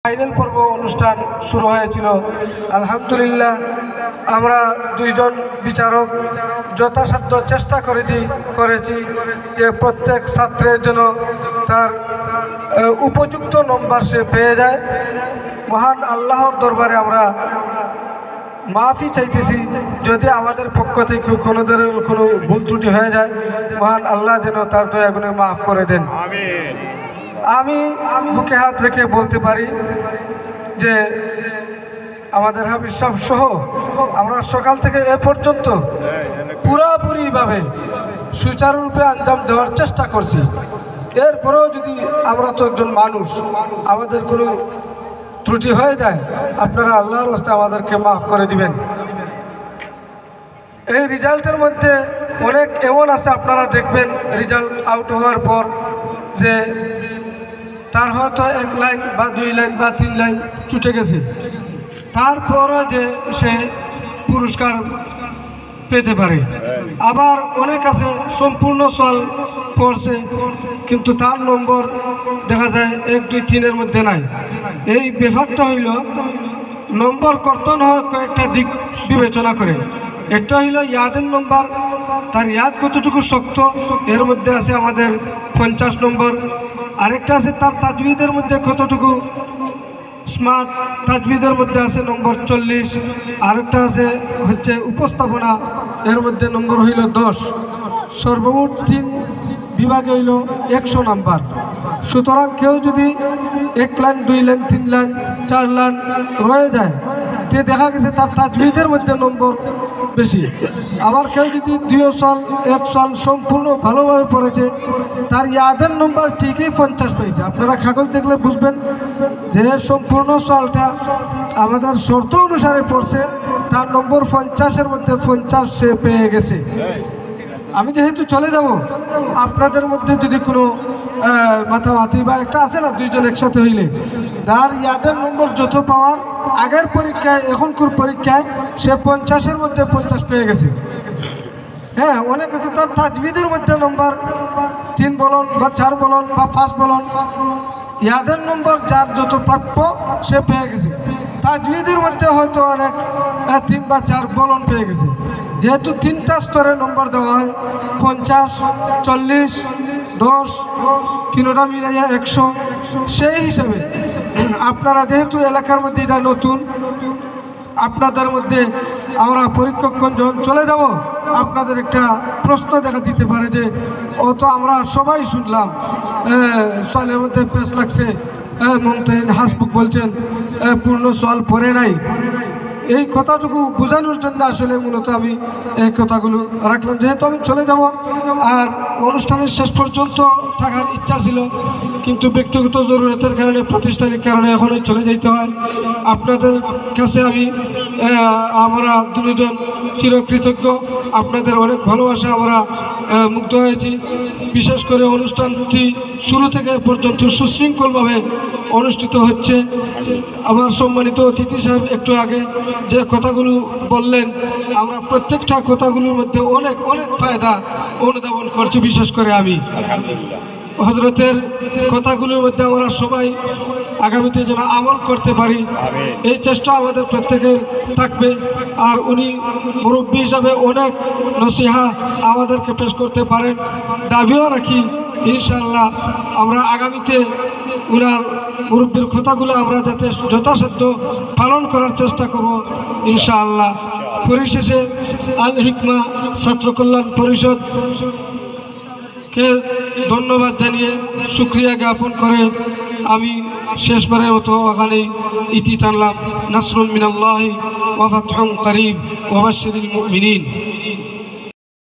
Final পর্ব অনুষ্ঠান শুরু হয়েছিল। আলহামদুলিল্লাহ আমরা দুইজন বিচারক যথাসাধ্য চেষ্টা করেছি যে প্রত্যেক ছাত্রের জন্য তার উপযুক্ত নম্বর সে পেয়ে যায়। মহান আল্লাহর দরবারে আমরা মাফি চাইতেছি যদি আমাদের পক্ষ থেকে কোনো ভুল ত্রুটি হয়ে যায়, মহান আল্লাহ যেন তার দয়া গুণে মাফ করে দেন। আমি মুখে হাত রেখে বলতে পারি যে আমাদের হাফিজ সাহেব সহ আমরা সকাল থেকে এ পর্যন্ত পুরোপুরিভাবে সুচারুরূপে আঞ্জাম দেওয়ার চেষ্টা করছি। এরপরেও যদি আমরা তো একজন মানুষ, আমাদের কোনো ত্রুটি হয়ে যায়, আপনারা আল্লাহর রাস্তায় আমাদেরকে মাফ করে দিবেন। এই রেজাল্টের মধ্যে অনেক এমন আছে, আপনারা দেখবেন রেজাল্ট আউট হওয়ার পর যে তার হয়তো 1 লাইন বা 2 লাইন বা 3 লাইন ছুটে গেছে, তারপরও যে সে পুরস্কার পেতে পারে। আবার অনেক আছে সম্পূর্ণ সল পড়ছে কিন্তু তার নম্বর দেখা যায় 1, 2, 3-এর মধ্যে নাই। এই ব্যাপারটা হইল নম্বর কর্তন হয় কয়েকটা দিক বিবেচনা করে। একটা হইল ইয়াদের নম্বর, তার ইয়াদ কতটুকু শক্ত, এর মধ্যে আছে আমাদের 50 নম্বর। আরেকটা আছে তার তাজবিদের মধ্যে কতটুকু স্মার্ট, তাজবিদের মধ্যে আছে নম্বর 40। আরেকটা আছে হচ্ছে উপস্থাপনা, এর মধ্যে নম্বর হইল 10। সর্বমোট 3 বিভাগে হইল 100 নাম্বার। সুতরাং কেউ যদি 1 লাইন 2 লাইন 3 লাইন 4 লাইন রয়ে যায়, তে দেখা গেছে তার তাজবিদের মধ্যে নম্বর বেশি। আবার কেউ যদি 2 সাল 1 সাল সম্পূর্ণ ভালোভাবে পড়েছে, তার ইয়াদের নম্বর ঠিকই 50 পেয়েছে। আপনারা কাগজ দেখলে বুঝবেন যে সম্পূর্ণ সালটা আমাদের শর্ত অনুসারে পড়ছে, তার নম্বর 50-এর মধ্যে 50 সে পেয়ে গেছে। আমি যেহেতু চলে যাব, আপনাদের মধ্যে যদি কোনো মাথামাতি বা একটা আছে না, 2 জন একসাথে হইলে তার ইয়াদের নম্বর যত পাওয়ার আগের পরীক্ষায় এখনকার পরীক্ষায় সে 50-এর মধ্যে 50 পেয়ে গেছে। হ্যাঁ, অনেক আছে তার তাজবিদের মধ্যে নম্বর 3 বলন বা 4 বলন বা 5 বলন, ইয়াদের নম্বর যার যত প্রাপ্য সে পেয়ে গেছে। তাজবিদের মধ্যে হয়তো অনেক 3 বা 4 বলন পেয়ে গেছে। যেহেতু 3টা স্তরে নম্বর দেওয়া হয় 50, 40, 10, 3টা মিলাইয়া 100, সেই হিসাবে আপনারা যেহেতু এলাকার মধ্যে এটা নতুন, আপনাদের মধ্যে আমরা পরীক্ষকগণ যখন চলে যাব, আপনাদের একটা প্রশ্ন দেখা দিতে পারে যে ও তো আমরা সবাই শুনলাম সোয়ালের মধ্যে পেশ লাগছে, মমতাহিন হাসবুক বলছেন পূর্ণ সোয়াল পড়ে নাই। এই কথাটুকু বোঝানোর জন্য আসলে মূলত আমি এই কথাগুলো রাখলাম। যেহেতু আমি চলে যাব, আর অনুষ্ঠানের শেষ পর্যন্ত থাকার ইচ্ছা ছিল, কিন্তু ব্যক্তিগত জরুরতের কারণে, প্রাতিষ্ঠানিক কারণে এখনই চলে যেতে হয়। আপনাদের কাছে আমরা 2 জন চিরকৃতজ্ঞ। আপনাদের অনেক ভালোবাসা আমরা মুগ্ধ হয়েছি। বিশেষ করে অনুষ্ঠানটি শুরু থেকে পর্যন্ত সুশৃঙ্খলভাবে অনুষ্ঠিত হচ্ছে। আমার সম্মানিত অতিথি সাহেব একটু আগে যে কথাগুলো বললেন, আমরা প্রত্যেকটা কথাগুলোর মধ্যে অনেক অনেক ফায়দা অনুধাবন করছি। বিশেষ করে আমি হযরতের কথাগুলোর মধ্যে আমরা সবাই আগামীতে যেন আমল করতে পারি, এই চেষ্টা আমাদের প্রত্যেকের থাকবে। আর উনি মুরব্বী হিসাবে অনেক নসিহা আমাদেরকে পেশ করতে পারেন, দাবিও রাখি ইনশাআল্লাহ আমরা আগামীতে উনার মুরব্বীর কথাগুলো আমরা যাতে যথাসাধ্য পালন করার চেষ্টা করব ইনশাআল্লাহ। পরিশেষে আল হিকমা ছাত্র কল্যাণ পরিষদ কে ধন্যবাদ জানিয়ে শুকরিয়া জ্ঞাপন করে আমি শেষবারের মতো ওখানেই ইতি টানলাম। নাসরুন মিনাল্লাহি ওয়া ফাতহুন করিব ওয়া বাশশিরিল মুমিনিন।